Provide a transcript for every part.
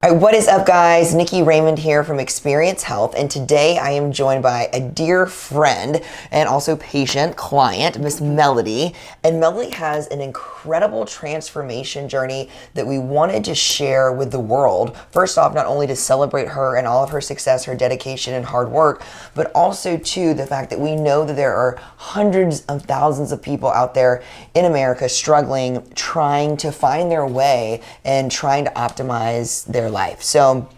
All right, what is up, guys? Nikki Raymond here from Xperience Health, and today I am joined by a dear friend and also patient client, Miss Melody. And Melody has an incredible transformation journey that we wanted to share with the world. First off, not only to celebrate her and all of her success, her dedication and hard work, but also too the fact that we know that there are hundreds of thousands of people out there in America struggling, trying to find their way and trying to optimize their life. So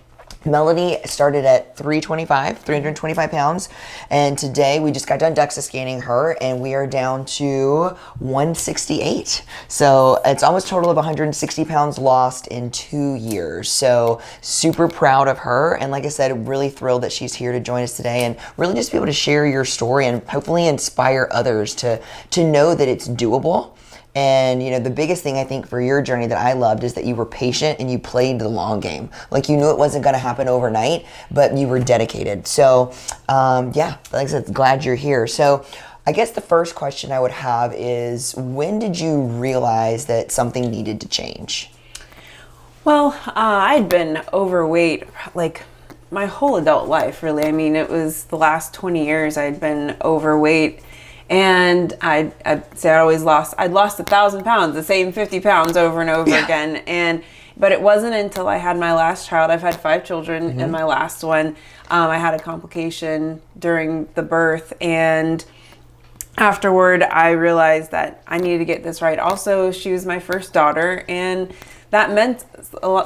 Melody started at 325 pounds, and today we just got done DEXA scanning her and we are down to 168. So it's almost a total of 160 pounds lost in 2 years. So super proud of her, and like I said, really thrilled that she's here to join us today and really just be able to share your story and hopefully inspire others to know that it's doable. And, you know, the biggest thing I think for your journey that I loved is that you were patient and you played the long game. Like, you knew it wasn't going to happen overnight, but you were dedicated. So, yeah, like I said, glad you're here. So I guess the first question I would have is, when did you realize that something needed to change? Well, I'd been overweight like my whole adult life, really. I mean, it was the last 20 years I'd been overweight. And I'd lost 1,000 pounds, the same 50 pounds over and over again. But it wasn't until I had my last child. I've had 5 children, and my last one, I had a complication during the birth. And afterward, I realized that I needed to get this right. Also, she was my first daughter, and that meant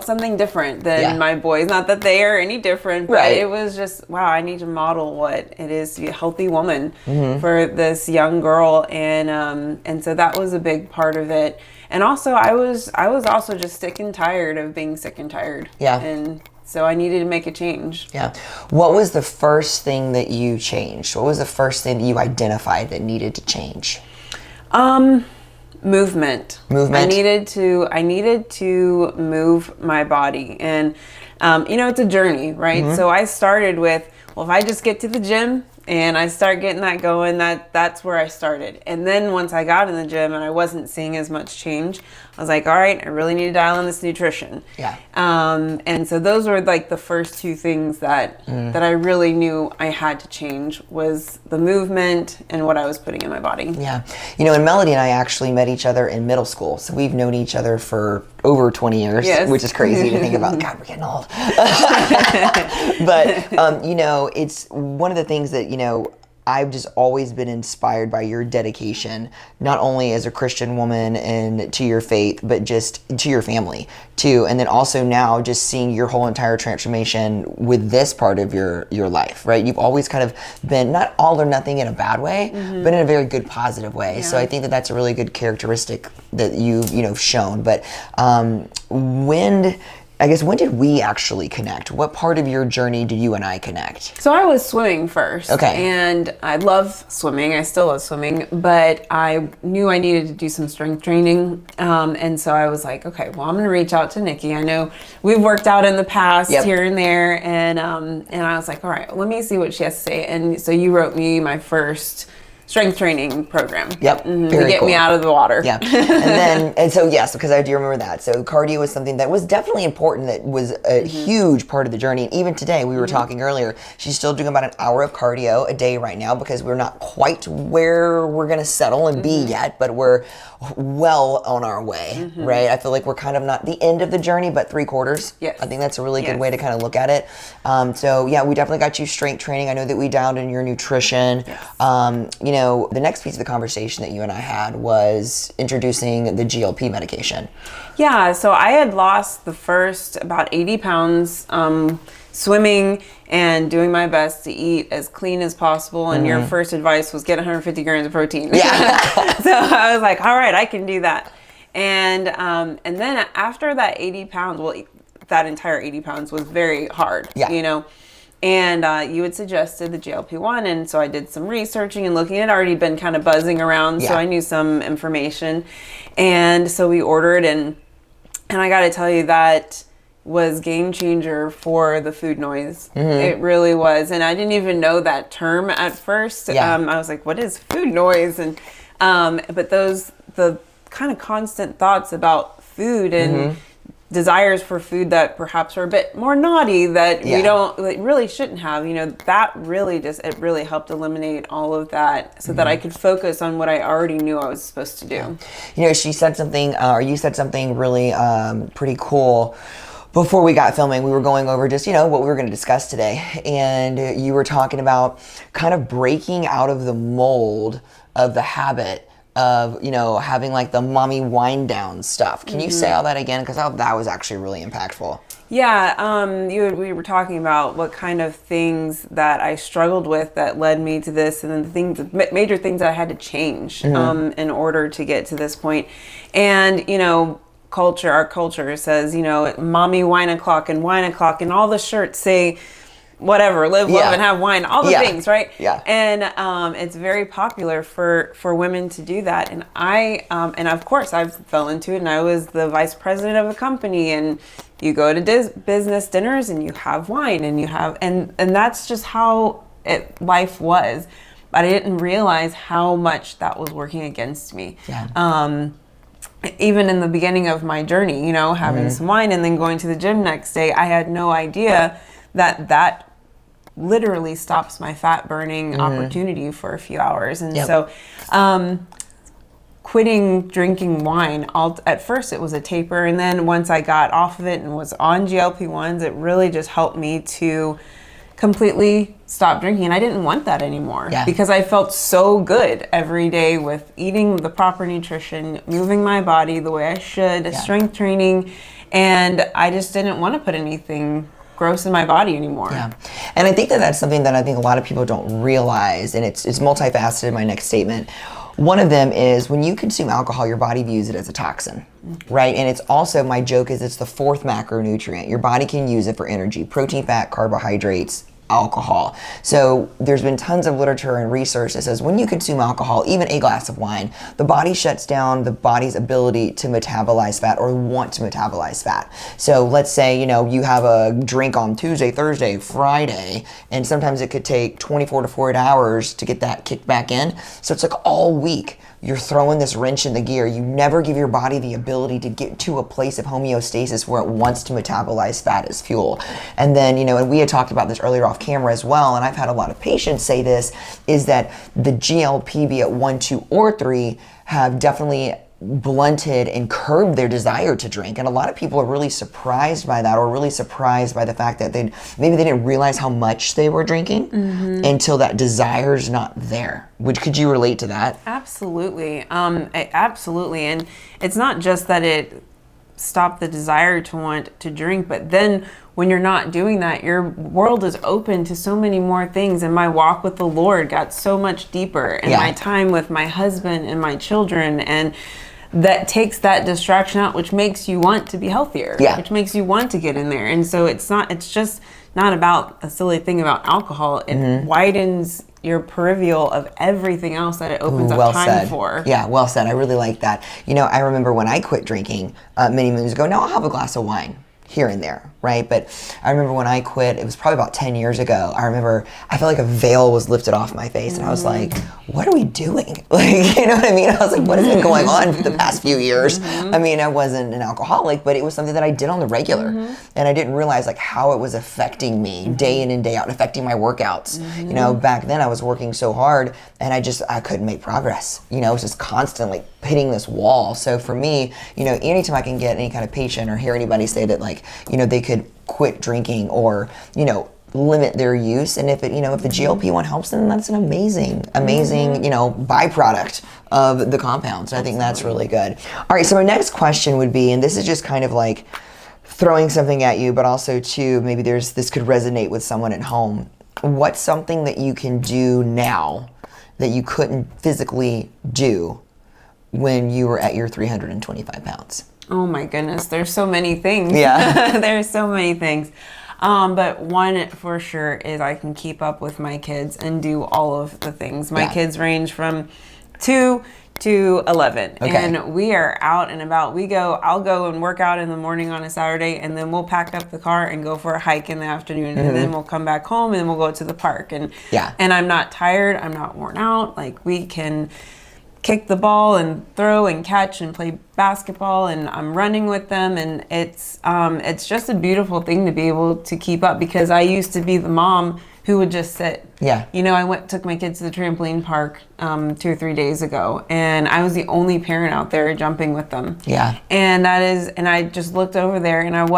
something different than my boys. Not that they are any different, but it was just, wow, I need to model what it is to be a healthy woman for this young girl. And so that was a big part of it. And also, I was also just sick and tired of being sick and tired. Yeah. And so I needed to make a change. Yeah. What was the first thing that you changed? What was the first thing that you identified that needed to change? Movement. I needed to move my body, and it's a journey, right? So I started with, well, if I just get to the gym and I start getting that going, that's where I started. And then once I got in the gym and I wasn't seeing as much change, I was like, all right, I really need to dial in this nutrition. Yeah. And so those were like the first 2 things that I really knew I had to change, was the movement and what I was putting in my body. Yeah. You know, and Melody and I actually met each other in middle school. So we've known each other for over 20 years, which is crazy to think about. God, we're getting old. But, it's one of the things that, I've just always been inspired by your dedication, not only as a Christian woman and to your faith, but just to your family too. And then also now just seeing your whole entire transformation with this part of your life, right? You've always kind of been not all or nothing in a bad way, but in a very good positive way. Yeah. So I think that that's a really good characteristic that you've shown. But when did we actually connect? What part of your journey did you and I connect? So I was swimming first. Okay. And I love swimming. I still love swimming, but I knew I needed to do some strength training. And so I was like, okay, well, I'm going to reach out to Nikki. I know we've worked out in the past here and there. And I was like, all right, let me see what she has to say. And so you wrote me my first strength training program. Yep. To get me out of the water. Yeah. And so yes, because I do remember that. So cardio was something that was definitely important, that was a huge part of the journey. And even today, we were talking earlier, she's still doing about an hour of cardio a day right now, because we're not quite where we're going to settle and be yet, but we're well on our way, right? I feel like we're kind of not the end of the journey, but 3/4. Yes. I think that's a really good way to kind of look at it. So yeah, we definitely got you strength training. I know that we dialed in your nutrition. Yes. The next piece of the conversation that you and I had was introducing the GLP medication. Yeah, so I had lost the first about 80 pounds swimming and doing my best to eat as clean as possible. And your first advice was get 150 grams of protein. Yeah. So I was like, all right, I can do that. And then after that 80 pounds, well, that entire 80 pounds was very hard, And you had suggested the GLP-1, and so I did some researching and looking. It had already been kind of buzzing around, so I knew some information. And so we ordered, and I got to tell you, that was game changer for the food noise. It really was. And I didn't even know that term at first. I was like, what is food noise? And but the kind of constant thoughts about food and desires for food that perhaps are a bit more naughty that we don't, that really shouldn't have, that really it really helped eliminate all of that so that I could focus on what I already knew I was supposed to do. She said something, or you said something really pretty cool. Before we got filming, we were going over just, what we were going to discuss today. And you were talking about kind of breaking out of the mold of the habit of, having like the mommy wind down stuff. Can you say all that again? Because that was actually really impactful. Yeah, we were talking about what kind of things that I struggled with that led me to this, and then the major things that I had to change in order to get to this point. And, our culture says, mommy wine o'clock, and all the shirts say, whatever, live, love, and have wine, all the things, right? Yeah. And it's very popular for women to do that. And and of course I fell into it, and I was the vice president of a company, and you go to business dinners and you have wine, and and that's just how life was. But I didn't realize how much that was working against me. Yeah. Even in the beginning of my journey, having some wine and then going to the gym next day, I had no idea that literally stops my fat burning opportunity for a few hours. And so quitting drinking wine, at first it was a taper, and then once I got off of it and was on GLP-1s, it really just helped me to completely stop drinking. And I didn't want that anymore because I felt so good every day with eating the proper nutrition, moving my body the way I should, strength training, and I just didn't want to put anything gross in my body anymore. Yeah. And I think that's something that I think a lot of people don't realize, and it's multifaceted, my next statement. One of them is when you consume alcohol, your body views it as a toxin, right? And it's also, my joke is, it's the fourth macronutrient. Your body can use it for energy: protein, fat, carbohydrates, alcohol. So there's been tons of literature and research that says when you consume alcohol, even a glass of wine, the body shuts down the body's ability to metabolize fat or want to metabolize fat. So let's say, you have a drink on Tuesday, Thursday, Friday, and sometimes it could take 24 to 48 hours to get that kicked back in. So it's like all week you're throwing this wrench in the gear. You never give your body the ability to get to a place of homeostasis where it wants to metabolize fat as fuel. And then, and we had talked about this earlier off camera as well, and I've had a lot of patients say this, is that the GLP, be it 1, 2, or 3, have definitely blunted and curbed their desire to drink. And a lot of people are really surprised by that, or really surprised by the fact that maybe they didn't realize how much they were drinking until that desire's not there. Could you relate to that? Absolutely. Absolutely. And it's not just that it stopped the desire to want to drink, but then when you're not doing that, your world is open to so many more things. And my walk with the Lord got so much deeper, and my time with my husband and my children, and that takes that distraction out, which makes you want to be healthier, which makes you want to get in there. And so it's just not about a silly thing about alcohol. It widens your peripheral of everything else that it opens up time for. Yeah, well said. I really like that. I remember when I quit drinking many moons ago. Now I'll have a glass of wine here and there, right? But I remember when I quit, it was probably about 10 years ago. I remember I felt like a veil was lifted off my face, and I was like, what are we doing? Like, you know what I mean? I was like, what has been going on for the past few years? I mean, I wasn't an alcoholic, but it was something that I did on the regular. And I didn't realize like how it was affecting me day in and day out, affecting my workouts. Back then I was working so hard, and I couldn't make progress. It was just constantly hitting this wall. So for me, anytime I can get any kind of patient or hear anybody say that like, they could quit drinking or, limit their use, and if the GLP-1 helps them, that's an amazing byproduct of the compound. So I think that's really good. All right, so my next question would be, and this is just kind of like throwing something at you, but also too, maybe this could resonate with someone at home. What's something that you can do now that you couldn't physically do when you were at your 325 pounds? Oh my goodness, there's so many things. Yeah. There's so many things. But one for sure is I can keep up with my kids and do all of the things. My kids range from 2 to 11. Okay. And we are out and about. I'll go and work out in the morning on a Saturday, and then we'll pack up the car and go for a hike in the afternoon. And then we'll come back home, and then we'll go to the park. And I'm not tired. I'm not worn out. Like, we can kick the ball and throw and catch and play basketball, and I'm running with them, and it's just a beautiful thing to be able to keep up, because I used to be the mom who would just sit. Yeah. You know, took my kids to the trampoline park 2 or 3 days ago, and I was the only parent out there jumping with them. Yeah. And I just looked over there, and it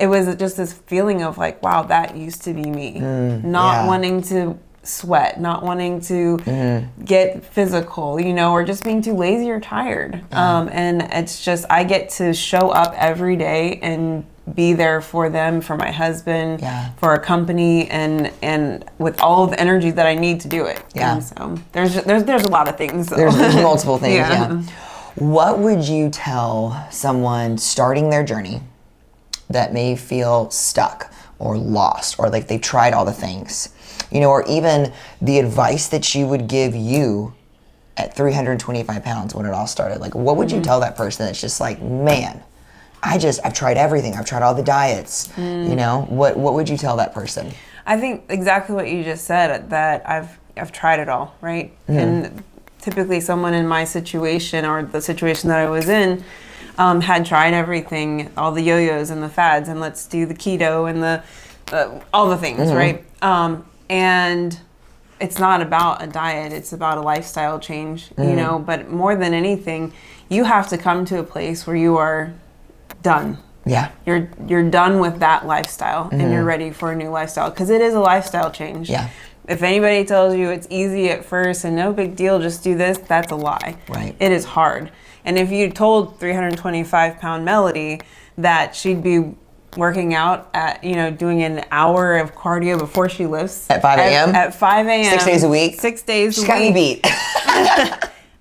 was just this feeling of like, wow, that used to be me. Not wanting to sweat, not wanting to get physical, you know, or just being too lazy or tired. And it's just, I get to show up every day and be there for them, for my husband, for our company, and with all the energy that I need to do it. Yeah. And so there's a lot of things. So. There's multiple things. Yeah. What would you tell someone starting their journey that may feel stuck or lost, or like they've tried all the things, you know, or even the advice that you would give you at 325 pounds when it all started? Like, what would you tell that person that's just like, man, I've tried everything. I've tried all the diets, you know, what would you tell that person? I think exactly what you just said, that I've tried it all, right? And typically someone in my situation, or the situation that I was in, had tried everything, all the yo-yos and the fads, and let's do the keto and the all the things, right? And it's not about a diet, it's about a lifestyle change, you know, but more than anything, you have to come to a place where you are done. Yeah. You're done with that lifestyle, and you're ready for a new lifestyle, because it is a lifestyle change. Yeah. If anybody tells you it's easy at first and no big deal, just do this, that's a lie. Right. It is hard. And if you told 325-pound Melody that she'd be working out at, you know, doing an hour of cardio before she lifts at 5 a.m. At 5 a.m. 6 days a week. 6 days She's a got me week. beat.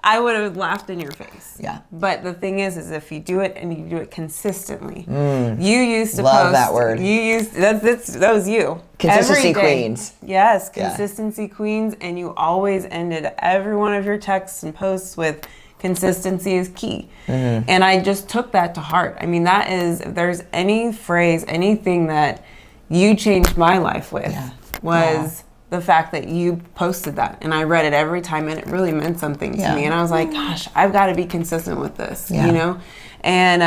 I would have laughed in your face. Yeah. But the thing is if you do it and you do it consistently, you used to Love post. that word. That was you. Consistency Every day. queens. Yes, consistency queens, and you always ended every one of your texts and posts with consistency is key. And I just took that to heart. I mean, that is, if there's any phrase, anything that you changed my life with, was the fact that you posted that, and I read it every time, and it really meant something to me. And I was like, gosh, I've got to be consistent with this, you know? And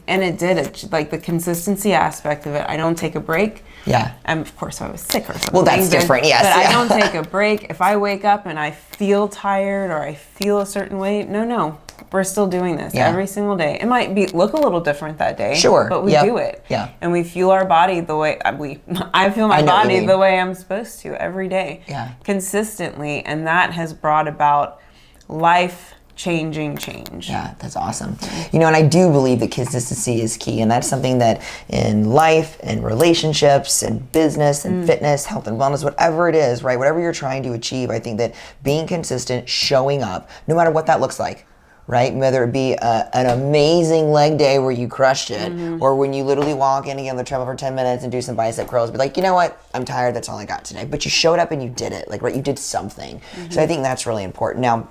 it did. It, like the consistency aspect of it. I don't take a break. Yeah. And of course, I was sick or something. Well, that's different, yes. But I don't take a break. If I wake up and I feel tired or I feel a certain way, no. We're still doing this every single day. It might look a little different that day. Sure. But we do it. Yeah. And we fuel our body the way I feel my body the way I'm supposed to every day. Yeah. Consistently. And that has brought about life-changing change. Yeah, that's awesome. You know, and I do believe that consistency is key, and that's something that in life and relationships and business and fitness, health and wellness, whatever it is, right? Whatever you're trying to achieve, I think that being consistent, showing up, no matter what that looks like, right? Whether it be an amazing leg day where you crushed it, or when you literally walk in and get on the treadmill for 10 minutes and do some bicep curls, but like, you know what? I'm tired, that's all I got today. But you showed up and you did it, like, right? You did something. So I think that's really important. Now,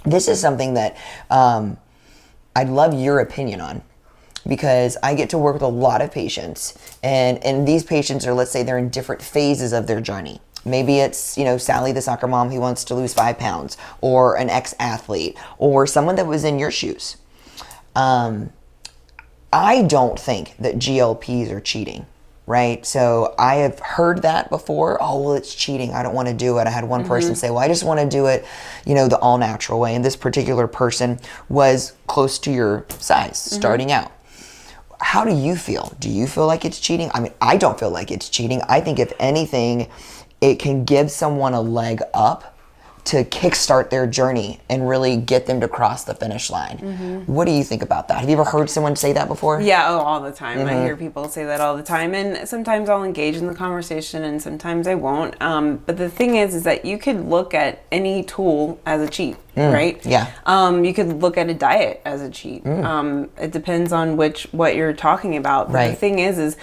this is something that I'd love your opinion on, because I get to work with a lot of patients, and these patients are, let's say they're in different phases of their journey. Maybe it's, you know, Sally, the soccer mom who wants to lose 5 pounds, or an ex-athlete, or someone that was in your shoes. I don't think that GLPs are cheating, right? So I have heard that before. Oh, well, it's cheating. I don't want to do it. I had one person say, well, I just want to do it, you know, the all natural way. And this particular person was close to your size starting out. How do you feel? Do you feel like it's cheating? I mean, I don't feel like it's cheating. I think if anything, it can give someone a leg up to kickstart their journey and really get them to cross the finish line. What do you think about that? Have you ever heard someone say that before? Yeah, all the time. I hear people say that all the time, and sometimes I'll engage in the conversation and sometimes I won't. But the thing is that you could look at any tool as a cheat, right? Yeah. You could look at a diet as a cheat. It depends on what you're talking about. But the thing is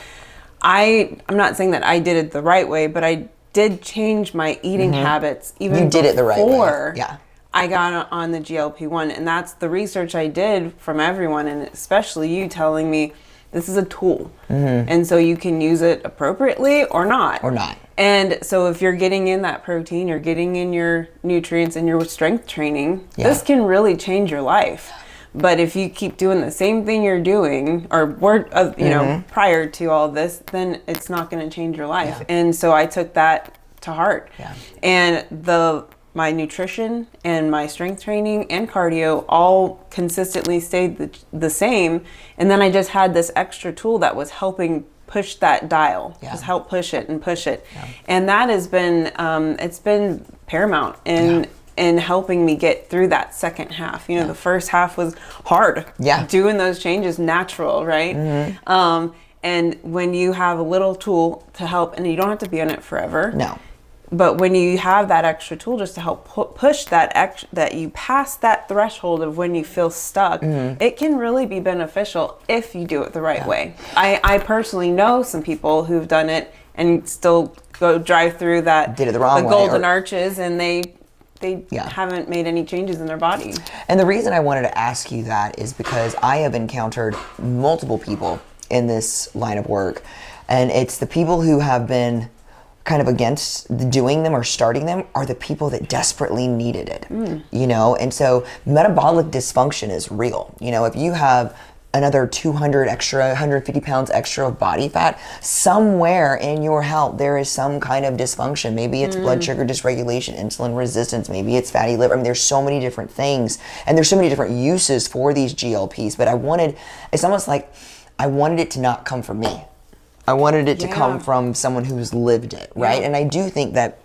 I'm not saying that I did it the right way, but I did change my eating habits even you did it the right way. Before Yeah. I got on the GLP-1, and that's the research I did from everyone, and especially you telling me this is a tool, and so you can use it appropriately or not. And so if you're getting in that protein, you're getting in your nutrients and your strength training, this can really change your life. But if you keep doing the same thing you're doing, or you know, prior to all this, then it's not going to change your life. And so I took that to heart. And my nutrition and my strength training and cardio all consistently stayed the same. And then I just had this extra tool that was helping push that dial, just help push it and push it. And that has been, it's been paramount in helping me get through that second half. You know, the first half was hard. Doing those changes, natural, right? And when you have a little tool to help, and you don't have to be on it forever. But when you have that extra tool just to help push that you pass that threshold of when you feel stuck, it can really be beneficial if you do it the right way. I personally know some people who've done it and still go drive through that, did it the wrong way, golden arches, and they haven't made any changes in their body. And the reason I wanted to ask you that is because I have encountered multiple people in this line of work, and it's the people who have been kind of against doing them or starting them are the people that desperately needed it, you know? And so metabolic dysfunction is real. You know, if you have another 200 extra, 150 pounds extra of body fat, somewhere in your health, there is some kind of dysfunction. Maybe it's blood sugar dysregulation, insulin resistance, maybe it's fatty liver. I mean, there's so many different things, and there's so many different uses for these GLPs, but it's almost like I wanted it to not come from me. I wanted it to come from someone who's lived it, right? And I do think that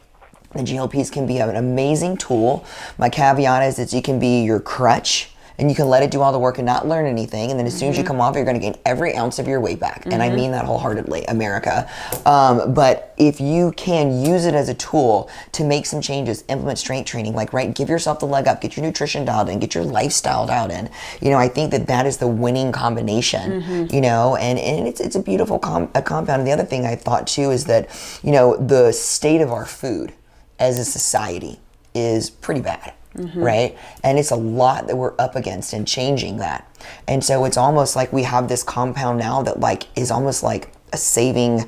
the GLPs can be an amazing tool. My caveat is that you can be your crutch, and you can let it do all the work and not learn anything. And then as soon as you come off, you're going to gain every ounce of your weight back. And I mean that wholeheartedly, America. But if you can use it as a tool to make some changes, implement strength training, give yourself the leg up, get your nutrition dialed in, get your lifestyle dialed in. You know, I think that is the winning combination, you know, and it's a beautiful compound. And the other thing I thought too is that, you know, the state of our food as a society is pretty bad. Right? And it's a lot that we're up against in changing that. And so it's almost like we have this compound now that is almost like a saving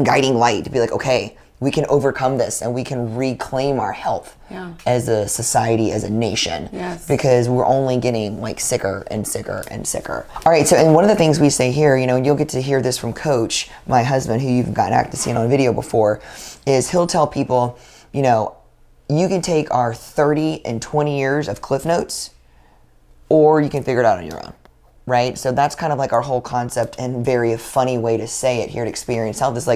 guiding light to be like, okay, we can overcome this and we can reclaim our health as a society, as a nation, because we're only getting sicker and sicker and sicker. All right. So, and one of the things we say here, you know, and you'll get to hear this from Coach, my husband, who you've gotten to see on video before, is he'll tell people, you know, you can take our 30 and 20 years of Cliff Notes, or you can figure it out on your own, right? So that's kind of like our whole concept, and very funny way to say it here at Xperience Health is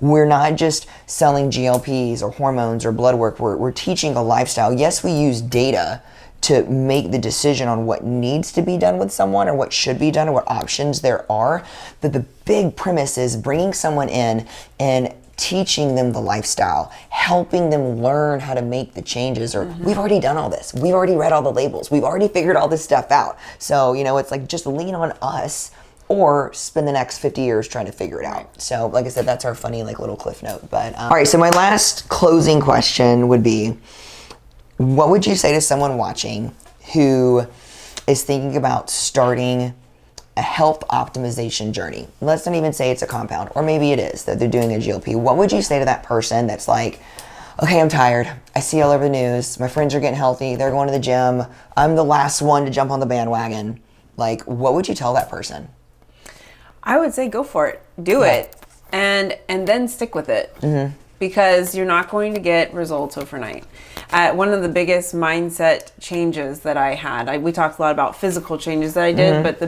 we're not just selling GLPs or hormones or blood work. We're teaching a lifestyle. Yes, we use data to make the decision on what needs to be done with someone or what should be done or what options there are. But the big premise is bringing someone in and teaching them the lifestyle, helping them learn how to make the changes, or we've already done all this. We've already read all the labels. We've already figured all this stuff out. So, you know, it's just lean on us or spend the next 50 years trying to figure it out. So, like I said, that's our funny little Cliff Note. But all right, so my last closing question would be, what would you say to someone watching who is thinking about starting a health optimization journey? Let's not even say it's a compound, or maybe it is that they're doing a GLP. What would you say to that person that's like, okay, I'm tired. I see all over the news. My friends are getting healthy. They're going to the gym. I'm the last one to jump on the bandwagon. What would you tell that person? I would say go for it. Do it. And then stick with it. Because you're not going to get results overnight. One of the biggest mindset changes that I had, we talked a lot about physical changes that I did, but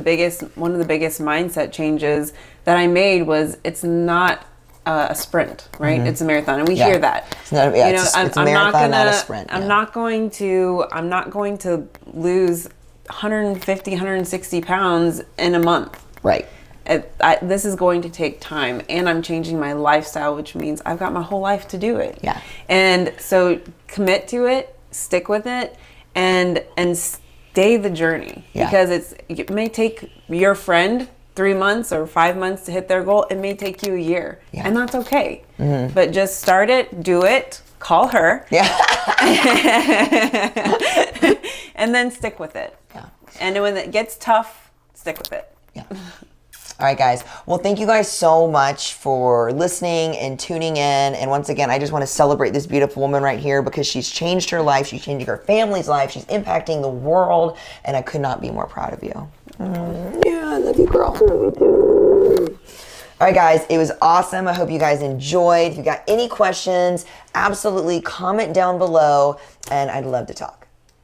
one of the biggest mindset changes that I made was it's not a sprint, right? It's a marathon, and we hear that. It's not, it's a marathon, not a sprint. I'm not going to lose 150, 160 pounds in a month. Right. This is going to take time, and I'm changing my lifestyle, which means I've got my whole life to do it. Yeah. And so commit to it, stick with it, and stay the journey. Because it may take your friend 3 months or 5 months to hit their goal. It may take you a year, and that's okay. But just start it, do it, call her, and then stick with it. And when it gets tough, stick with it. All right, guys. Well, thank you guys so much for listening and tuning in. And once again, I just want to celebrate this beautiful woman right here because she's changed her life. She's changing her family's life. She's impacting the world. And I could not be more proud of you. Yeah, I love you, girl. I love you too. All right, guys, it was awesome. I hope you guys enjoyed. If you got any questions, absolutely comment down below, and I'd love to talk.